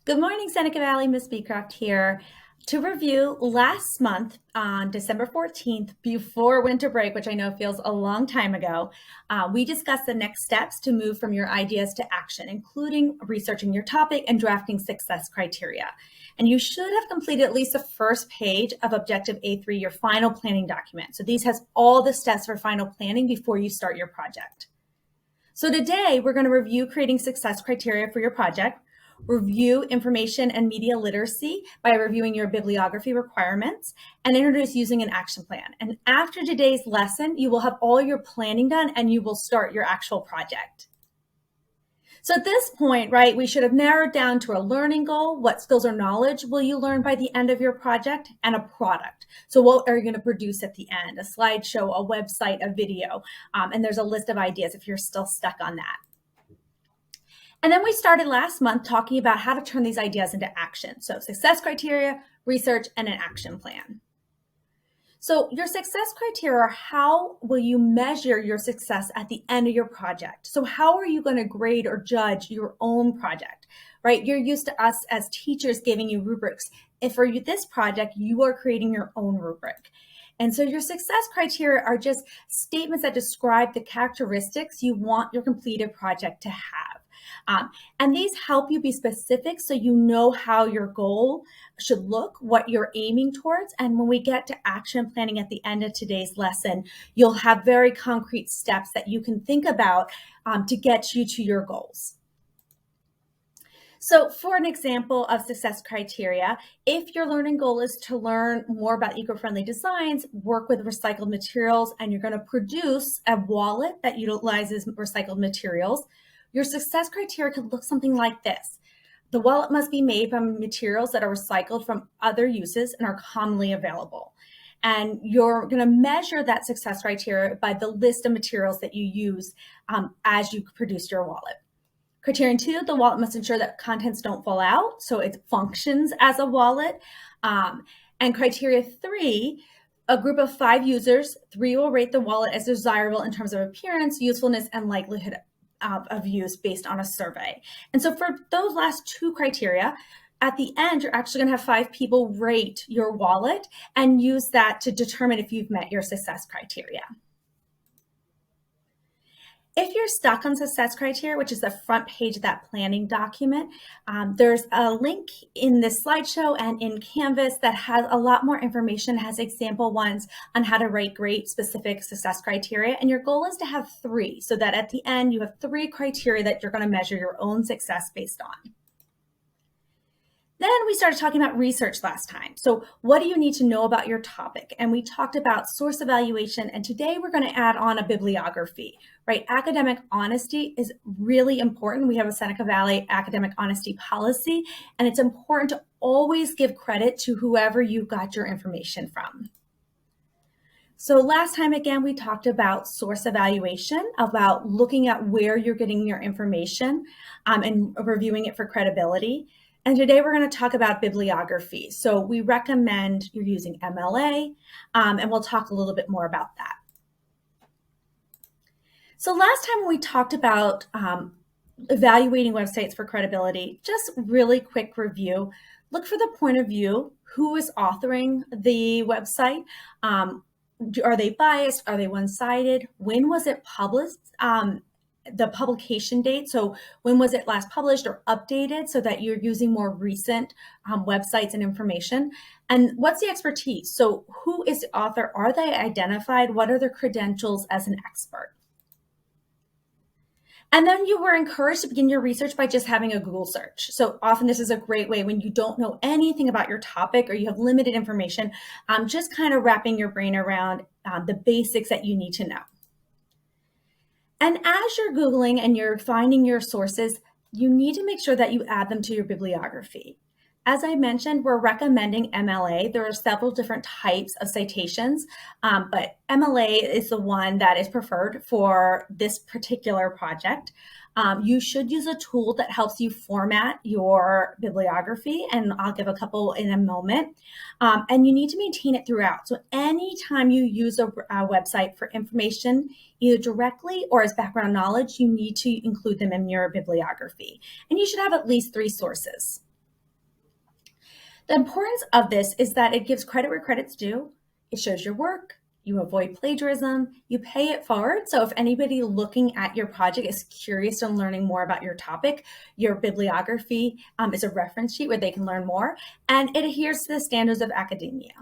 Good morning, Seneca Valley. Miss Beecroft here. To review, last month on December 14th, before winter break, which I know feels a long time ago, we discussed the next steps to move from your ideas to action, including researching your topic and drafting success criteria. And you should have completed at least the first page of Objective A3, your final planning document. So these has all the steps for final planning before you start your project. So today we're going to review creating success criteria for your project, review information and media literacy by reviewing your bibliography requirements, and introduce using an action plan. And after today's lesson, you will have all your planning done and you will start your actual project. So at this point, right, we should have narrowed down to a learning goal. What skills or knowledge will you learn by the end of your project? And a product. So what are you going to produce at the end? A slideshow, a website, a video. And there's a list of ideas if you're still stuck on that. And then we started last month talking about how to turn these ideas into action. So success criteria, research, and an action plan. So your success criteria are how will you measure your success at the end of your project? So how are you going to grade or judge your own project, right? You're used to us as teachers giving you rubrics. And for this project, you are creating your own rubric. And so your success criteria are just statements that describe the characteristics you want your completed project to have. And these help you be specific so you know how your goal should look, what you're aiming towards. And when we get to action planning at the end of today's lesson, you'll have very concrete steps that you can think about to get you to your goals. So for an example of success criteria, if your learning goal is to learn more about eco-friendly designs, work with recycled materials, and you're going to produce a wallet that utilizes recycled materials, your success criteria could look something like this. The wallet must be made from materials that are recycled from other uses and are commonly available. And you're going to measure that success criteria by the list of materials that you use as you produce your wallet. Criterion 2, the wallet must ensure that contents don't fall out, so it functions as a wallet. And criteria 3, a group of 5 users, 3 will rate the wallet as desirable in terms of appearance, usefulness, and likelihood of use based on a survey. And so for those last 2 criteria, at the end, you're actually going to have 5 people rate your wallet and use that to determine if you've met your success criteria. If you're stuck on success criteria, which is the front page of that planning document, there's a link in this slideshow and in Canvas that has a lot more information, has example ones on how to write great specific success criteria. And your goal is to have 3, so that at the end you have 3 criteria that you're going to measure your own success based on. Then we started talking about research last time. So what do you need to know about your topic? And we talked about source evaluation, and today we're going to add on a bibliography, right? Academic honesty is really important. We have a Seneca Valley academic honesty policy, and it's important to always give credit to whoever you got your information from. So last time, again, we talked about source evaluation, about looking at where you're getting your information and reviewing it for credibility. And today we're going to talk about bibliography. So we recommend you're using MLA, and we'll talk a little bit more about that. So last time when we talked about evaluating websites for credibility, just really quick review. Look for the point of view. Who is authoring the website? Are they biased? Are they one-sided? When was it published? The publication date. So when was it last published or updated, so that you're using more recent websites and information. And what's the expertise? So who is the author? Are they identified? What are their credentials as an expert? And then you were encouraged to begin your research by just having a Google search. So often this is a great way when you don't know anything about your topic or you have limited information, just kind of wrapping your brain around the basics that you need to know. And as you're Googling and you're finding your sources, you need to make sure that you add them to your bibliography. As I mentioned, we're recommending MLA. There are several different types of citations, but MLA is the one that is preferred for this particular project. You should use a tool that helps you format your bibliography, and I'll give a couple in a moment. And you need to maintain it throughout. So anytime you use a website for information, either directly or as background knowledge, you need to include them in your bibliography. And you should have at least 3 sources. The importance of this is that it gives credit where credit's due. It shows your work. You avoid plagiarism. You pay it forward. So if anybody looking at your project is curious and learning more about your topic, your bibliography is a reference sheet where they can learn more. And it adheres to the standards of academia.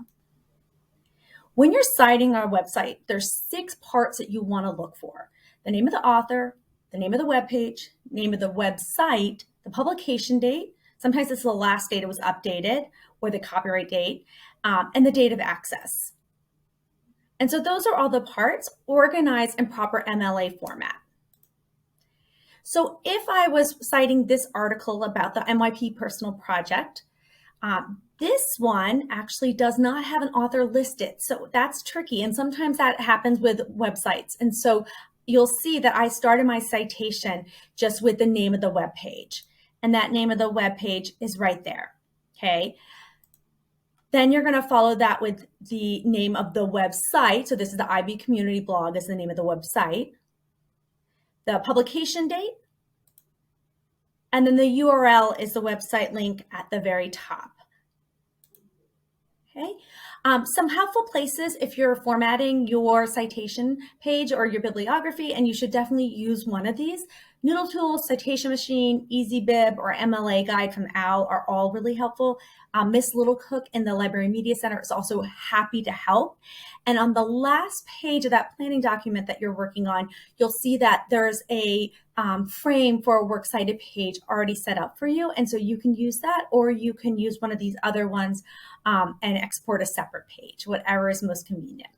When you're citing our website, there's 6 parts that you want to look for: the name of the author, the name of the web page, name of the website, the publication date. Sometimes it's the last date it was updated, or the copyright date, and the date of access. And so those are all the parts organized in proper MLA format. So if I was citing this article about the MYP personal project, this one actually does not have an author listed. So that's tricky. And sometimes that happens with websites. And so you'll see that I started my citation just with the name of the web page. And that name of the web page is right there. Okay. Then you're going to follow that with the name of the website. So this is the IB community blog is the name of the website, the publication date, and then the URL is the website link at the very top. Okay. Some helpful places if you're formatting your citation page or your bibliography, and you should definitely use one of these. Noodle Tools, Citation Machine, EasyBib, or MLA Guide from OWL are all really helpful. Miss Little Cook in the Library Media Center is also happy to help. And on the last page of that planning document that you're working on, you'll see that there's a frame for a works cited page already set up for you. And so you can use that, or you can use one of these other ones and export a separate page, whatever is most convenient.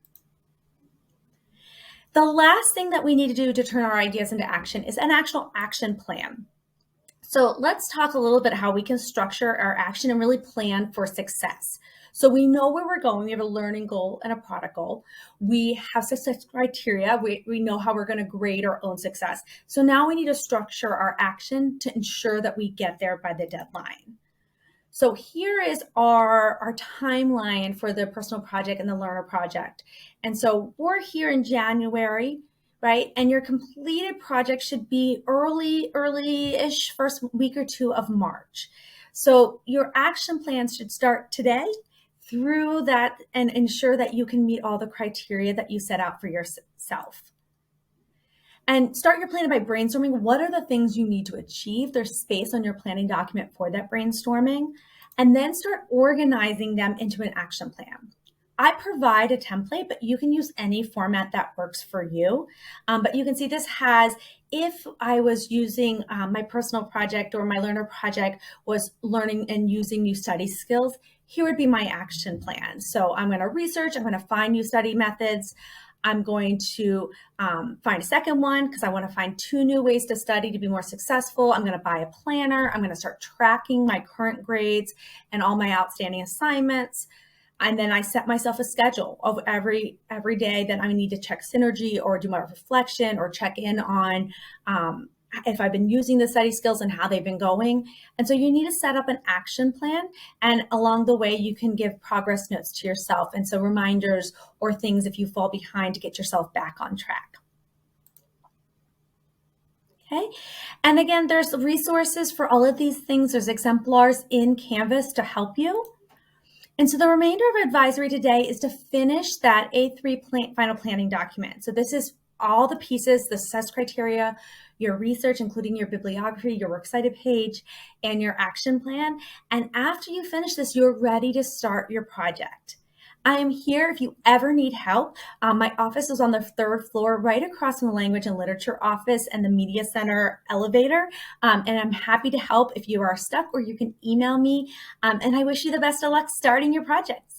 The last thing that we need to do to turn our ideas into action is an actual action plan. So let's talk a little bit how we can structure our action and really plan for success. So we know where we're going. We have a learning goal and a product goal. We have success criteria. We know how we're going to grade our own success. So now we need to structure our action to ensure that we get there by the deadline. So here is our timeline for the personal project and the learner project. And so we're here in January, right? And your completed project should be early-ish, first week or 2 of March. So your action plans should start today through that and ensure that you can meet all the criteria that you set out for yourself. And start your planning by brainstorming what are the things you need to achieve. There's space on your planning document for that brainstorming. And then start organizing them into an action plan. I provide a template, but you can use any format that works for you. But you can see this has, if I was using my personal project or my learner project was learning and using new study skills, here would be my action plan. So I'm going to research, I'm going to find new study methods. I'm going to find a second one because I want to find 2 new ways to study to be more successful. I'm going to buy a planner. I'm going to start tracking my current grades and all my outstanding assignments. And then I set myself a schedule of every day that I need to check synergy or do my reflection or check in on if I've been using the study skills and how they've been going. And so you need to set up an action plan. And along the way, you can give progress notes to yourself. And so reminders or things if you fall behind to get yourself back on track. Okay. And again, there's resources for all of these things. There's exemplars in Canvas to help you. And so the remainder of advisory today is to finish that A3 final planning document. So this is all the pieces, the success criteria, your research, including your bibliography, your works cited page, and your action plan. And after you finish this, you're ready to start your project. I am here if you ever need help. My office is on the 3rd floor, right across from the Language and Literature office and the Media Center elevator. And I'm happy to help if you are stuck, or you can email me. And I wish you the best of luck starting your projects.